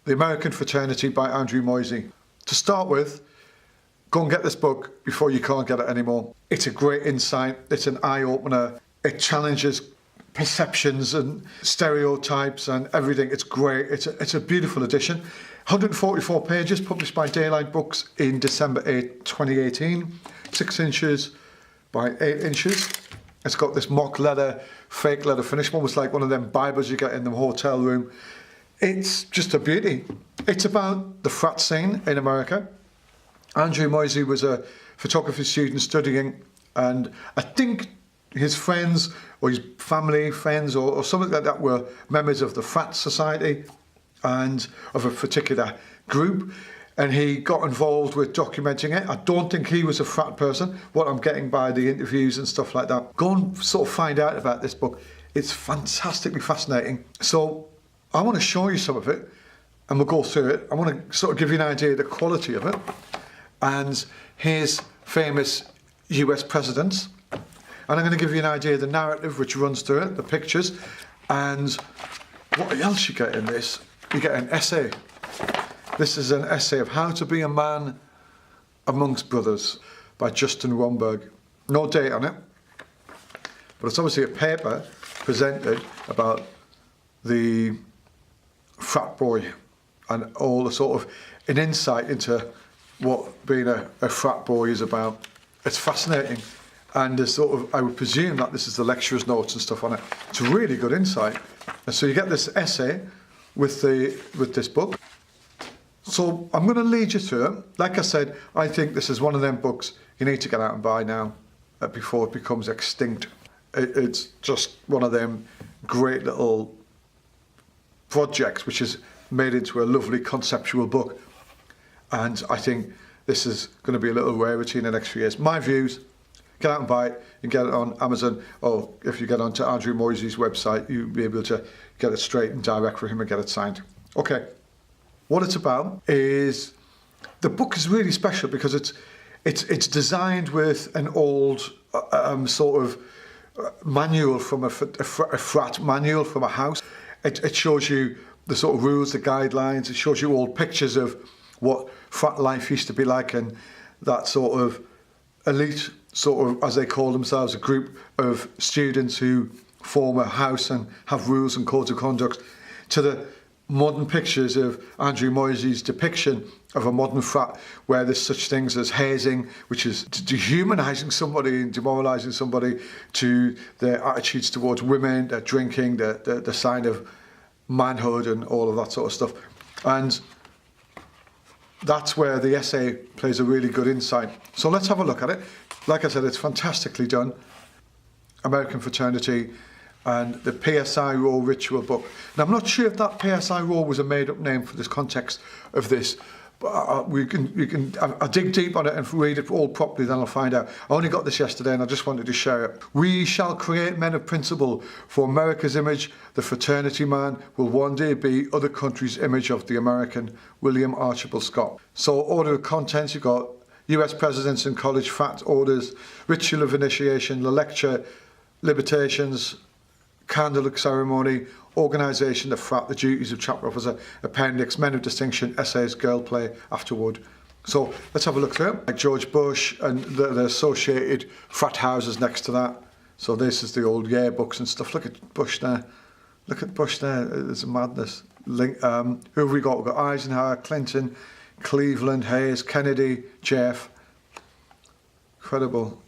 The American Fraternity by Andrew Moisey. To start with, go and get this book before you can't get it anymore. It's a great insight, it's an eye-opener, it challenges perceptions and stereotypes and everything. It's great, it's a beautiful edition. 144 pages, published by Daylight Books in December 8, 2018. 6 inches by 8 inches. It's got this mock leather, fake leather finish, almost like one of them Bibles you get in the hotel room. It's just a beauty. It's about the frat scene in America. Andrew Moisey was a photography student studying, and I think his friends or his family, friends or something like that were members of the frat society and of a particular group, and he got involved with documenting it. I don't think he was a frat person, what I'm getting by the interviews and stuff like that. Go and sort of find out about this book. It's fantastically fascinating. So I want to show you some of it and we'll go through it. I want to sort of give you an idea of the quality of it and his famous US presidents. And I'm going to give you an idea of the narrative which runs through it, the pictures, and what else you get in this. You get an essay. This is an essay of How to Be a Man Amongst Brothers by Justin Romberg. No date on it, but it's obviously a paper presented about the frat boy and all the sort of an insight into what being a frat boy is about. It's fascinating, and there's sort of, I would presume that this is the lecturer's notes and stuff on it. It's a really good insight. And so you get this essay with this book. So I'm going to lead you through it. Like I said, I think this is one of them books you need to get out and buy now before it becomes extinct. It's just one of them great little projects which is made into a lovely conceptual book. And I think this is going to be a little rarity in the next few years. My views, get out and buy it. You can get it on Amazon, or if you get onto Andrew Moisey's website, you'll be able to get it straight and direct from him and get it signed. Okay, what it's about is, the book is really special because it's designed with an old sort of manual from a frat manual from a house. It shows you the sort of rules, the guidelines. It shows you old pictures of what frat life used to be like, and that sort of elite, sort of, as they call themselves, a group of students who form a house and have rules and codes of conduct, to the modern pictures of Andrew Moisey's depiction of a modern frat where there's such things as hazing, which is dehumanising somebody and demoralising somebody, to their attitudes towards women, their drinking, the sign of manhood and all of that sort of stuff. And that's where the essay plays a really good insight. So let's have a look at it. Like I said, it's fantastically done. American Fraternity and the PSI Row Ritual book. Now, I'm not sure if that PSI Row was a made-up name for this context of this, but I'll dig deep on it and read it all properly, then I'll find out. I only got this yesterday and I just wanted to share it. We shall create men of principle. For America's image, the fraternity man will one day be other countries' image of the American. William Archibald Scott. So, order of contents, you've got US presidents and college frat orders, ritual of initiation, the lecture, liberations, candle ceremony, organisation, the frat, the duties of chapter officer, appendix, men of distinction, essays, girl play, afterward. So let's have a look through it. Like George Bush and the associated frat houses next to that. So this is the old yearbooks and stuff. Look at Bush there. Look at Bush there. It's a madness. Who have we got? We've got Eisenhower, Clinton, Cleveland, Hayes, Kennedy, Jeff. Incredible.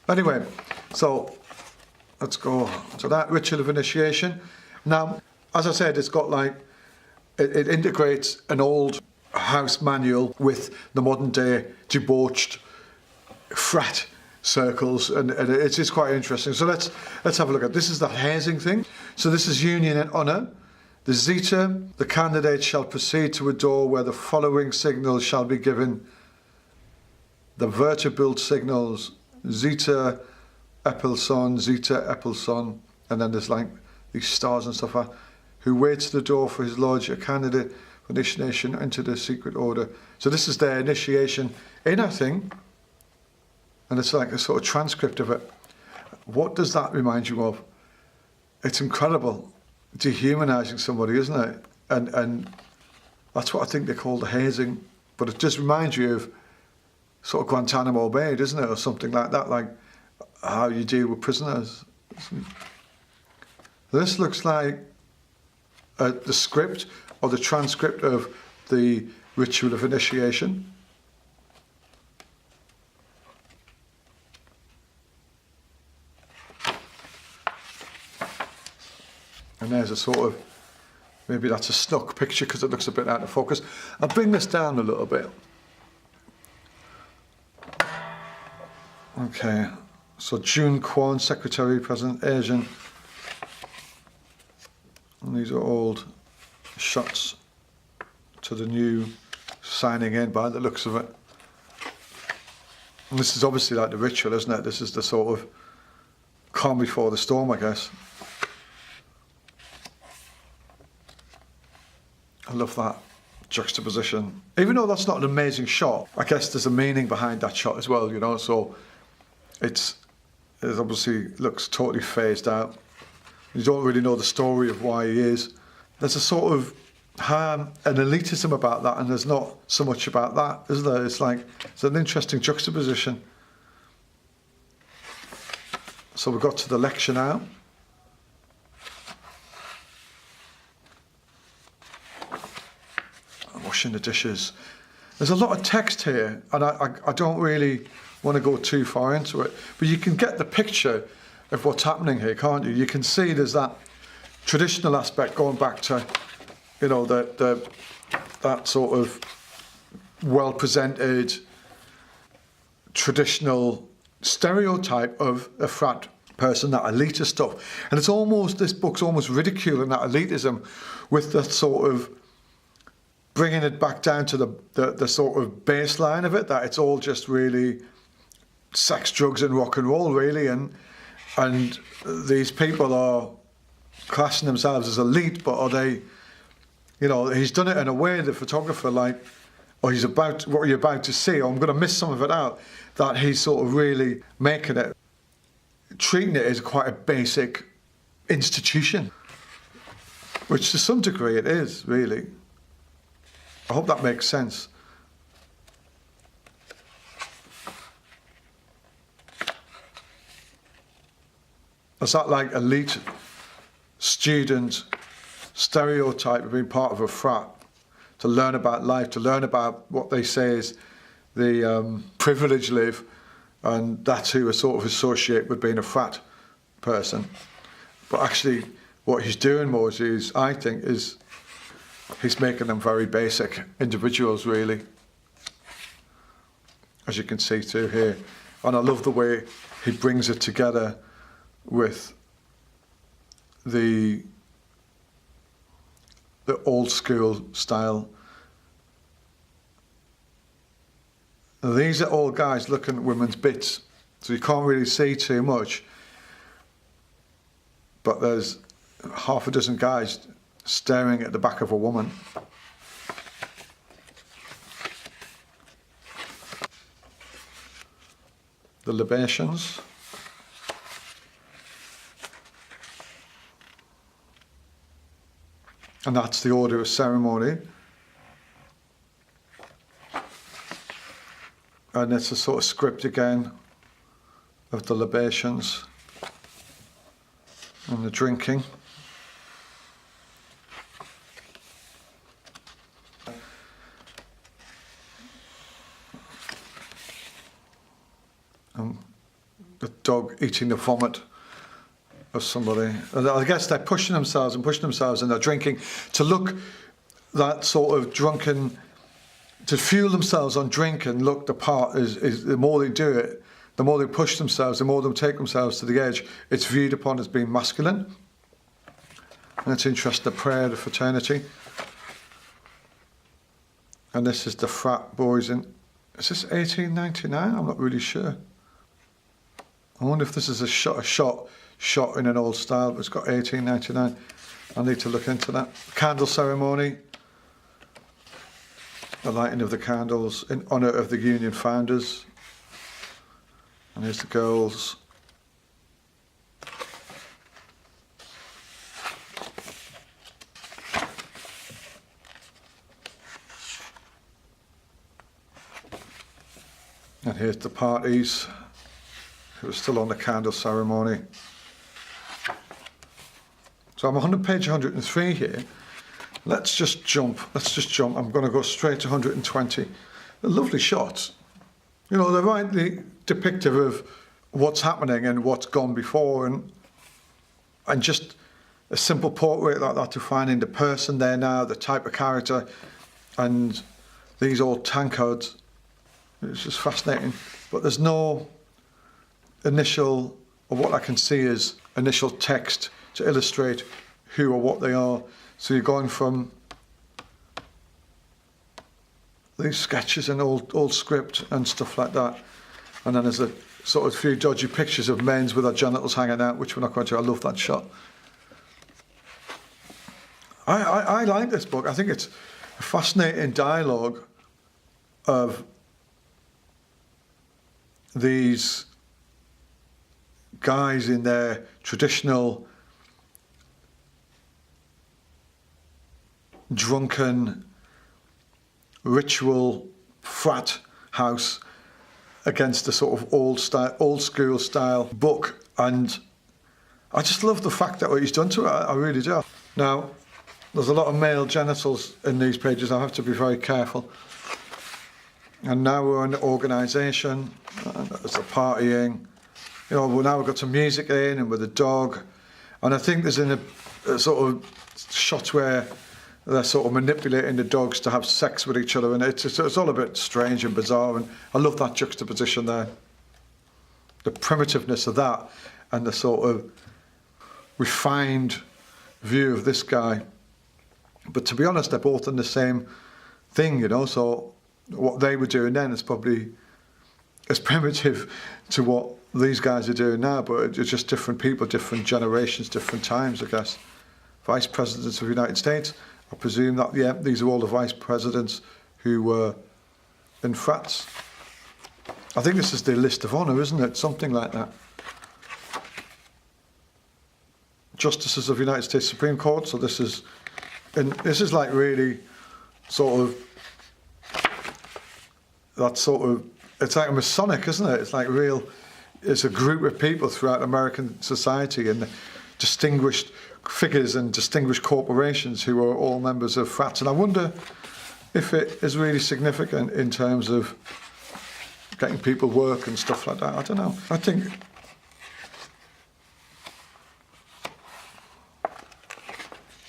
Anyway, so let's go to that ritual of initiation. Now, as I said, it's got like, it integrates an old house manual with the modern day debauched frat circles, and it's just quite interesting. So let's have a look at this. Is the hazing thing. So this is union and honour. The zeta, the candidate shall proceed to a door where the following signals shall be given. The vertebral signals, zeta, Epilson, zeta, Epilson, and then there's like these stars and stuff. Who waits at the door for his lodge, a candidate for initiation into the secret order. So this is their initiation inner thing, and it's like a sort of transcript of it. What does that remind you of? It's incredible. Dehumanising somebody, isn't it? And That's what I think they call the hazing. But it just reminds you of sort of Guantanamo Bay, doesn't it? Or something like that, like how you deal with prisoners. This looks like the script or the transcript of the ritual of initiation. And there's a sort of, maybe that's a snuck picture because it looks a bit out of focus. I'll bring this down a little bit. Okay, so June Kwan, Secretary, President, Asian. And these are old shots to the new signing in by the looks of it. And this is obviously like the ritual, isn't it? This is the sort of calm before the storm, I guess. I love that juxtaposition. Even though that's not an amazing shot, I guess there's a meaning behind that shot as well, you know, so it obviously looks totally phased out. You don't really know the story of why he is. There's a sort of an elitism about that, and there's not so much about that, is there? It's like, it's an interesting juxtaposition. So we've got to the lecture now. Washing the dishes. There's a lot of text here, and I don't really want to go too far into it, but you can get the picture of what's happening here, can't you? You can see there's that traditional aspect going back to, you know, that sort of well-presented traditional stereotype of a frat person, that elitist stuff. And it's almost, this book's almost ridiculing that elitism with the sort of bringing it back down to the sort of baseline of it, that it's all just really sex, drugs and rock and roll, really, and these people are classing themselves as elite, but are they, you know, he's done it in a way, the photographer, like, or he's about, what you're about to see, or I'm going to miss some of it out, that he's sort of really making it, treating it as quite a basic institution, which to some degree it is, really. I hope that makes sense. Is that like elite student stereotype of being part of a frat, to learn about life, to learn about what they say is the privileged live, and that's who I sort of associate with being a frat person. But actually what he's doing, Moisey, is, I think, is he's making them very basic individuals, really, as you can see through here. And I love the way he brings it together with the old school style. Now, these are all guys looking at women's bits, so you can't really see too much, but there's half a dozen guys staring at the back of a woman. The libations. And that's the order of ceremony. And it's a sort of script again of the libations and the drinking. And the dog eating the vomit of somebody. And I guess they're pushing themselves and they're drinking to look that sort of drunken, to fuel themselves on drink and look the part. Is the more they do it, the more they push themselves, the more they take themselves to the edge, it's viewed upon as being masculine. And it's interesting, the prayer, the fraternity. And this is the frat boys in, is this 1899? I'm not really sure. I wonder if this is a shot in an old style, but it's got 1899. I need to look into that. Candle ceremony. The lighting of the candles in honour of the union founders. And here's the girls. And here's the parties. It was still on the candle ceremony. So I'm on page 103 here. Let's just jump. I'm going to go straight to 120. A lovely shots. You know, they're rightly depictive of what's happening and what's gone before, and just a simple portrait like that, defining the person there now, the type of character, and these old tankards. It's just fascinating. But there's no initial, or what I can see is initial text to illustrate who or what they are. So you're going from these sketches and old script and stuff like that, and then there's a sort of few dodgy pictures of men with their genitals hanging out, which we're not going to. I love that shot. I like this book. I think it's a fascinating dialogue of these guys in their traditional drunken ritual frat house against the sort of old school style book, and I just love the fact that what he's done to it. I really do. Now, there's a lot of male genitals in these pages. I have to be very careful. And now we're in organisation. There's the partying. You know, now we've got some music in, and with a dog. And I think there's a sort of shot where they're sort of manipulating the dogs to have sex with each other, and it's all a bit strange and bizarre, and I love that juxtaposition there. The primitiveness of that and the sort of refined view of this guy. But to be honest, they're both in the same thing, you know, so what they were doing then is probably as primitive to what these guys are doing now, but it's just different people, different generations, different times, I guess. Vice Presidents of the United States. I presume that, yeah, these are all the vice presidents who were in frats. I think this is the list of honour, isn't it? Something like that. Justices of the United States Supreme Court. So this is like really sort of that sort of, it's like a Masonic, isn't it? It's like real, it's a group of people throughout American society, and distinguished figures and distinguished corporations who are all members of frats. And I wonder if it is really significant in terms of getting people work and stuff like that. I don't know. I think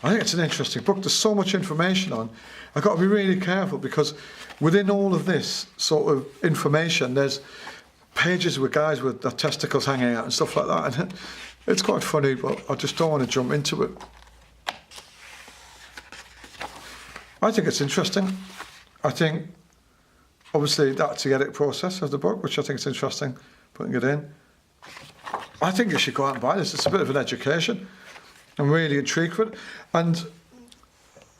it's an interesting book. There's so much information on. I've got to be really careful, because within all of this sort of information, there's pages with guys with their testicles hanging out and stuff like that. And it's quite funny, but I just don't want to jump into it. I think it's interesting. I think, obviously, that's the edit process of the book, which I think is interesting, putting it in. I think you should go out and buy this. It's a bit of an education. I'm really intrigued with it. And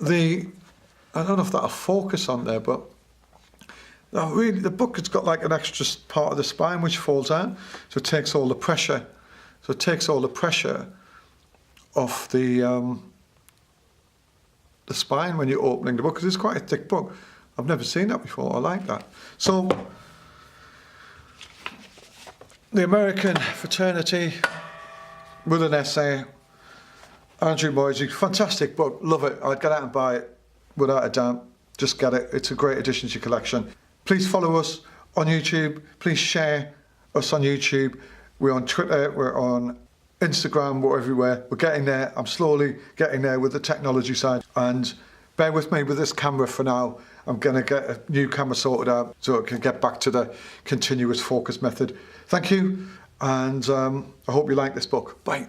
I don't know if that'll focus on there, but really, the book has got like an extra part of the spine which falls out, so it takes all the pressure. So it takes all the pressure off the spine when you're opening the book, because it's quite a thick book. I've never seen that before. I like that. So, the American Fraternity with an essay. Andrew Moisey, fantastic book. Love it. I'd get out and buy it without a doubt. Just get it. It's a great addition to your collection. Please follow us on YouTube. Please share us on YouTube. We're on Twitter, we're on Instagram, we're everywhere. We're getting there. I'm slowly getting there with the technology side. And bear with me with this camera for now. I'm going to get a new camera sorted out so it can get back to the continuous focus method. Thank you, and I hope you like this book. Bye.